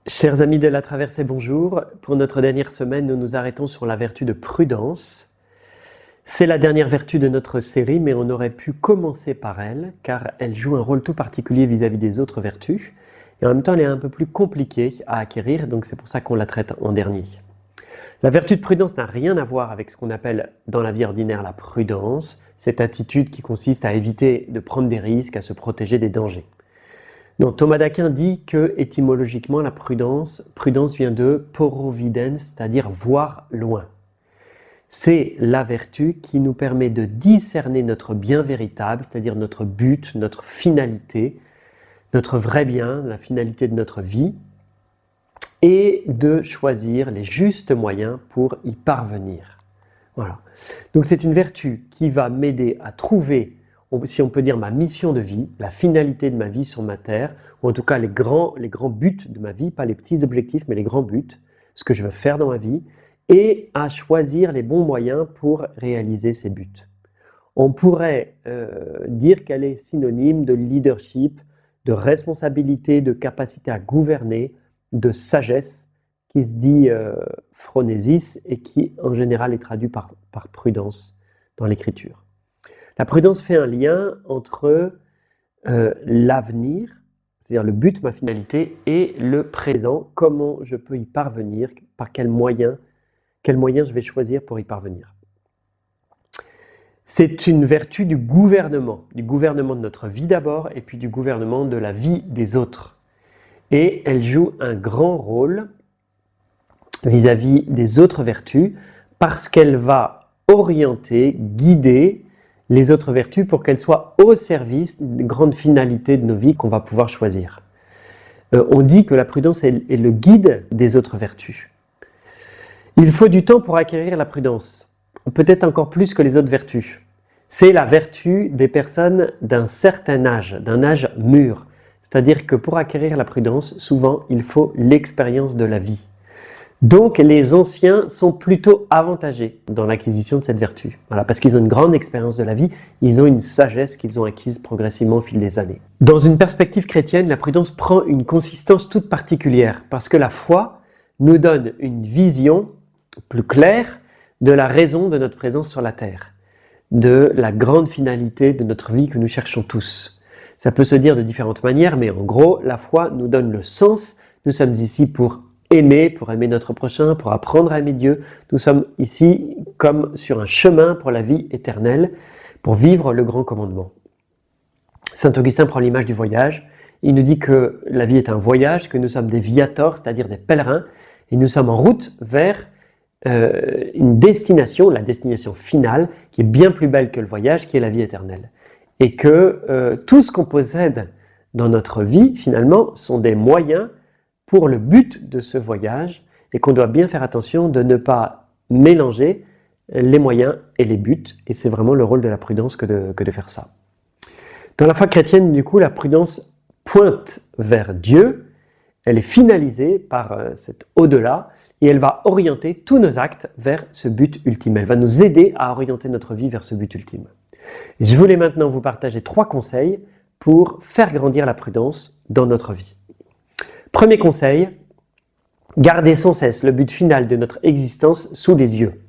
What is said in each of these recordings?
Chers amis de la traversée, bonjour. Pour notre dernière semaine, nous nous arrêtons sur la vertu de prudence. C'est la dernière vertu de notre série, mais on aurait pu commencer par elle, car elle joue un rôle tout particulier vis-à-vis des autres vertus. Et en même temps, elle est un peu plus compliquée à acquérir, donc c'est pour ça qu'on la traite en dernier. La vertu de prudence n'a rien à voir avec ce qu'on appelle dans la vie ordinaire la prudence, cette attitude qui consiste à éviter de prendre des risques, à se protéger des dangers. Non, Thomas d'Aquin dit que, étymologiquement, la prudence vient de porovidens, c'est-à-dire voir loin. C'est la vertu qui nous permet de discerner notre bien véritable, c'est-à-dire notre but, notre finalité, notre vrai bien, la finalité de notre vie, et de choisir les justes moyens pour y parvenir. Voilà. Donc c'est une vertu qui va m'aider à trouver, si on peut dire, ma mission de vie, la finalité de ma vie sur ma terre, ou en tout cas les grands buts de ma vie, pas les petits objectifs, mais les grands buts, ce que je veux faire dans ma vie, et à choisir les bons moyens pour réaliser ces buts. On pourrait dire qu'elle est synonyme de leadership, de responsabilité, de capacité à gouverner, de sagesse, qui se dit phronésis et qui en général est traduit par prudence dans l'écriture. La prudence fait un lien entre l'avenir, c'est-à-dire le but, ma finalité, et le présent, comment je peux y parvenir, par quel moyen je vais choisir pour y parvenir. C'est une vertu du gouvernement de notre vie d'abord, et puis du gouvernement de la vie des autres. Et elle joue un grand rôle vis-à-vis des autres vertus, parce qu'elle va orienter, guider les autres vertus pour qu'elles soient au service des grandes finalités de nos vies qu'on va pouvoir choisir. On dit que la prudence est le guide des autres vertus. Il faut du temps pour acquérir la prudence, peut-être encore plus que les autres vertus. C'est la vertu des personnes d'un certain âge, d'un âge mûr. C'est-à-dire que pour acquérir la prudence, souvent, il faut l'expérience de la vie. Donc, les anciens sont plutôt avantagés dans l'acquisition de cette vertu. Voilà, parce qu'ils ont une grande expérience de la vie, ils ont une sagesse qu'ils ont acquise progressivement au fil des années. Dans une perspective chrétienne, la prudence prend une consistance toute particulière, parce que la foi nous donne une vision plus claire de la raison de notre présence sur la terre, de la grande finalité de notre vie que nous cherchons tous. Ça peut se dire de différentes manières, mais en gros, la foi nous donne le sens. Nous sommes ici pour aimer notre prochain, pour apprendre à aimer Dieu. Nous sommes ici comme sur un chemin pour la vie éternelle, pour vivre le grand commandement. Saint Augustin prend l'image du voyage. Il nous dit que la vie est un voyage, que nous sommes des viators, c'est-à-dire des pèlerins, et nous sommes en route vers une destination, la destination finale, qui est bien plus belle que le voyage, qui est la vie éternelle. Et que tout ce qu'on possède dans notre vie, finalement, sont des moyens pour le but de ce voyage, et qu'on doit bien faire attention de ne pas mélanger les moyens et les buts, et c'est vraiment le rôle de la prudence que de faire ça. Dans la foi chrétienne, du coup, la prudence pointe vers Dieu, elle est finalisée par cet au-delà, et elle va orienter tous nos actes vers ce but ultime. Elle va nous aider à orienter notre vie vers ce but ultime. Je voulais maintenant vous partager 3 conseils pour faire grandir la prudence dans notre vie. Premier conseil, gardez sans cesse le but final de notre existence sous les yeux.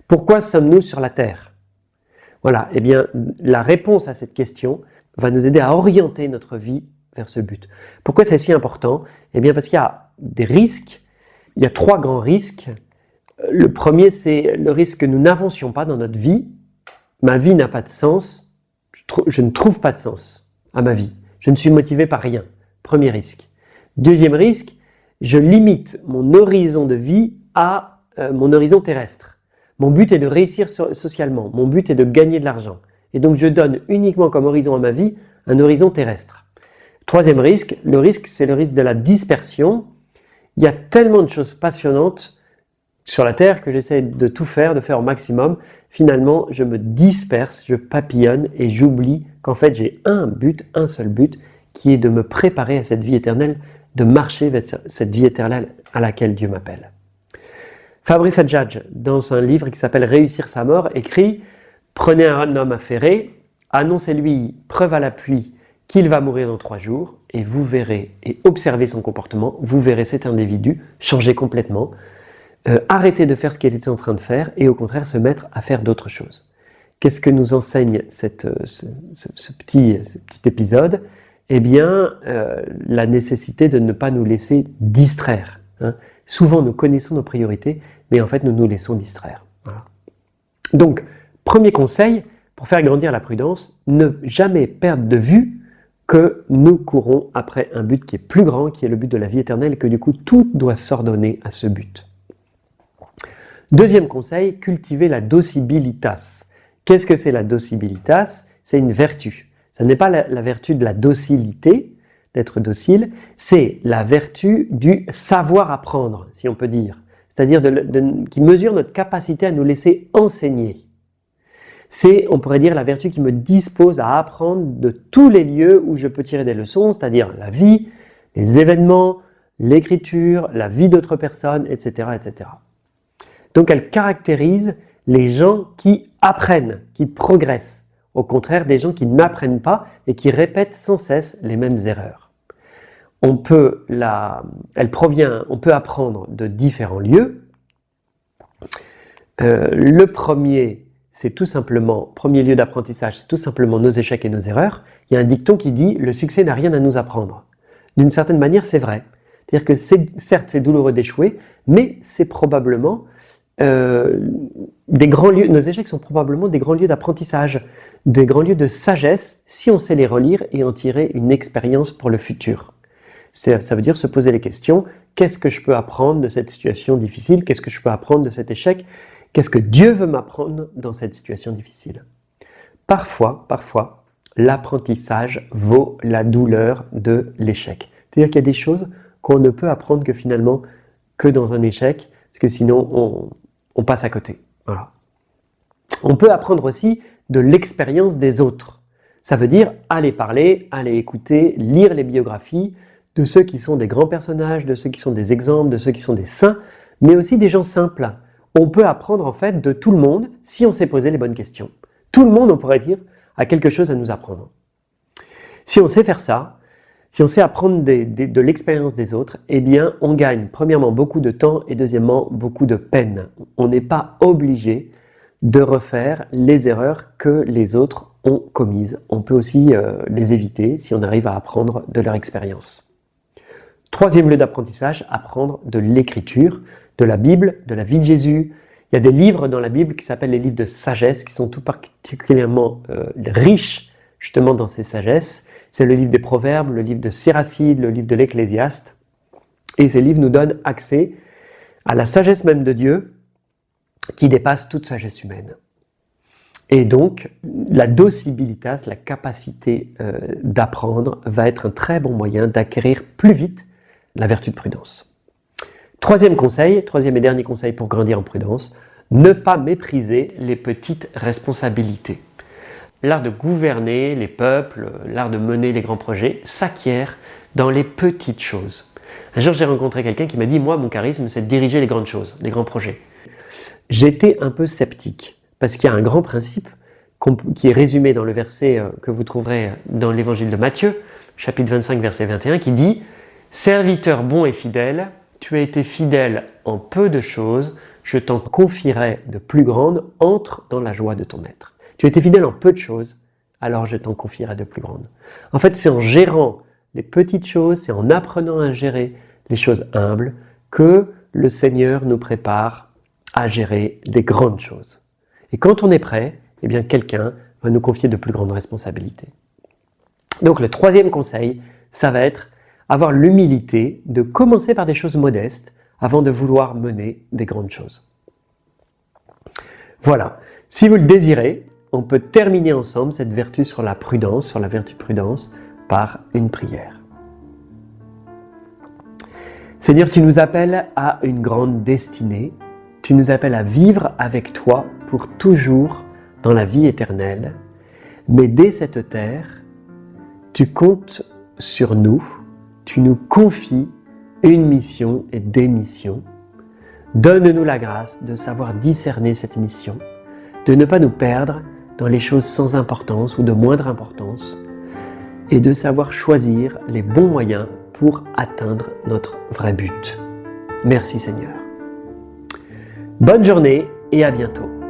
Pourquoi sommes-nous sur la terre? Voilà, eh bien, la réponse à cette question va nous aider à orienter notre vie vers ce but. Pourquoi c'est si important? Eh bien, parce qu'il y a des risques, il y a 3 grands risques. Le premier, c'est le risque que nous n'avancions pas dans notre vie. Ma vie n'a pas de sens, je ne trouve pas de sens à ma vie. Je ne suis motivé par rien. Premier risque. Deuxième risque, je limite mon horizon de vie à mon horizon terrestre. Mon but est de réussir socialement, mon but est de gagner de l'argent. Et donc je donne uniquement comme horizon à ma vie un horizon terrestre. Troisième risque, c'est le risque de la dispersion. Il y a tellement de choses passionnantes sur la Terre que j'essaie de tout faire, de faire au maximum. Finalement, je me disperse, je papillonne et j'oublie qu'en fait j'ai un seul but, qui est de me préparer à cette vie éternelle, de marcher vers cette vie éternelle à laquelle Dieu m'appelle. Fabrice Adjadj, dans un livre qui s'appelle « Réussir sa mort », écrit « Prenez un homme affairé, annoncez-lui, preuve à l'appui, qu'il va mourir dans 3 jours, et vous verrez, et observez son comportement, vous verrez cet individu changer complètement, arrêter de faire ce qu'il était en train de faire, et au contraire se mettre à faire d'autres choses. Qu'est-ce que nous enseigne ce petit épisode? Eh bien, la nécessité de ne pas nous laisser distraire. Hein. Souvent, nous connaissons nos priorités, mais en fait, nous nous laissons distraire. Voilà. Donc, premier conseil, pour faire grandir la prudence, ne jamais perdre de vue que nous courons après un but qui est plus grand, qui est le but de la vie éternelle, et que du coup, tout doit s'ordonner à ce but. Deuxième conseil, cultiver la docibilitas. Qu'est-ce que c'est la docibilitas? C'est une vertu. Ce n'est pas la vertu de la docilité, d'être docile, c'est la vertu du savoir apprendre, si on peut dire. C'est-à-dire qui mesure notre capacité à nous laisser enseigner. C'est, on pourrait dire, la vertu qui me dispose à apprendre de tous les lieux où je peux tirer des leçons, c'est-à-dire la vie, les événements, l'écriture, la vie d'autres personnes, etc., etc. Donc elle caractérise les gens qui apprennent, qui progressent, au contraire des gens qui n'apprennent pas et qui répètent sans cesse les mêmes erreurs. On peut apprendre de différents lieux. Le premier lieu d'apprentissage, c'est tout simplement nos échecs et nos erreurs. Il y a un dicton qui dit « le succès n'a rien à nous apprendre ». D'une certaine manière, c'est vrai. C'est-à-dire que certes, c'est douloureux d'échouer, mais c'est probablement des grands lieux. Nos échecs sont probablement des grands lieux d'apprentissage, des grands lieux de sagesse, si on sait les relire et en tirer une expérience pour le futur. Ça veut dire se poser les questions, qu'est-ce que je peux apprendre de cette situation difficile? Qu'est-ce que je peux apprendre de cet échec? Qu'est-ce que Dieu veut m'apprendre dans cette situation difficile? Parfois, l'apprentissage vaut la douleur de l'échec. C'est-à-dire qu'il y a des choses qu'on ne peut apprendre que finalement que dans un échec, parce que sinon on passe à côté. Voilà. On peut apprendre aussi de l'expérience des autres. Ça veut dire aller parler, aller écouter, lire les biographies de ceux qui sont des grands personnages, de ceux qui sont des exemples, de ceux qui sont des saints, mais aussi des gens simples. On peut apprendre en fait de tout le monde si on s'est posé les bonnes questions. Tout le monde, on pourrait dire, a quelque chose à nous apprendre. Si on sait faire ça, si on sait apprendre de l'expérience des autres, eh bien on gagne premièrement beaucoup de temps et deuxièmement beaucoup de peine. On n'est pas obligé de refaire les erreurs que les autres ont commises. On peut aussi les éviter si on arrive à apprendre de leur expérience. Troisième lieu d'apprentissage, apprendre de l'écriture, de la Bible, de la vie de Jésus. Il y a des livres dans la Bible qui s'appellent les livres de sagesse, qui sont tout particulièrement riches justement dans ces sagesses. C'est le livre des Proverbes, le livre de Siracide, le livre de l'Ecclésiaste. Et ces livres nous donnent accès à la sagesse même de Dieu qui dépasse toute sagesse humaine. Et donc, la docibilitas, la capacité d'apprendre, va être un très bon moyen d'acquérir plus vite la vertu de prudence. Troisième et dernier conseil pour grandir en prudence, ne pas mépriser les petites responsabilités. L'art de gouverner les peuples, l'art de mener les grands projets s'acquiert dans les petites choses. Un jour, j'ai rencontré quelqu'un qui m'a dit « Moi, mon charisme, c'est de diriger les grandes choses, les grands projets. » J'étais un peu sceptique, parce qu'il y a un grand principe qui est résumé dans le verset que vous trouverez dans l'évangile de Matthieu, chapitre 25, verset 21, qui dit « Serviteur bon et fidèle, tu as été fidèle en peu de choses, je t'en confierai de plus grandes, entre dans la joie de ton maître. » Tu as été fidèle en peu de choses, alors je t'en confierai de plus grandes. En fait, c'est en gérant les petites choses, c'est en apprenant à gérer les choses humbles que le Seigneur nous prépare à gérer des grandes choses. Et quand on est prêt, eh bien quelqu'un va nous confier de plus grandes responsabilités. Donc le troisième conseil, ça va être avoir l'humilité de commencer par des choses modestes avant de vouloir mener des grandes choses. Voilà, si vous le désirez, on peut terminer ensemble cette vertu sur la prudence, sur la vertu de prudence, par une prière. Seigneur, tu nous appelles à une grande destinée, tu nous appelles à vivre avec toi pour toujours dans la vie éternelle, mais dès cette terre, tu comptes sur nous, tu nous confies une mission et des missions. Donne-nous la grâce de savoir discerner cette mission, de ne pas nous perdre dans les choses sans importance ou de moindre importance, et de savoir choisir les bons moyens pour atteindre notre vrai but. Merci Seigneur. Bonne journée et à bientôt.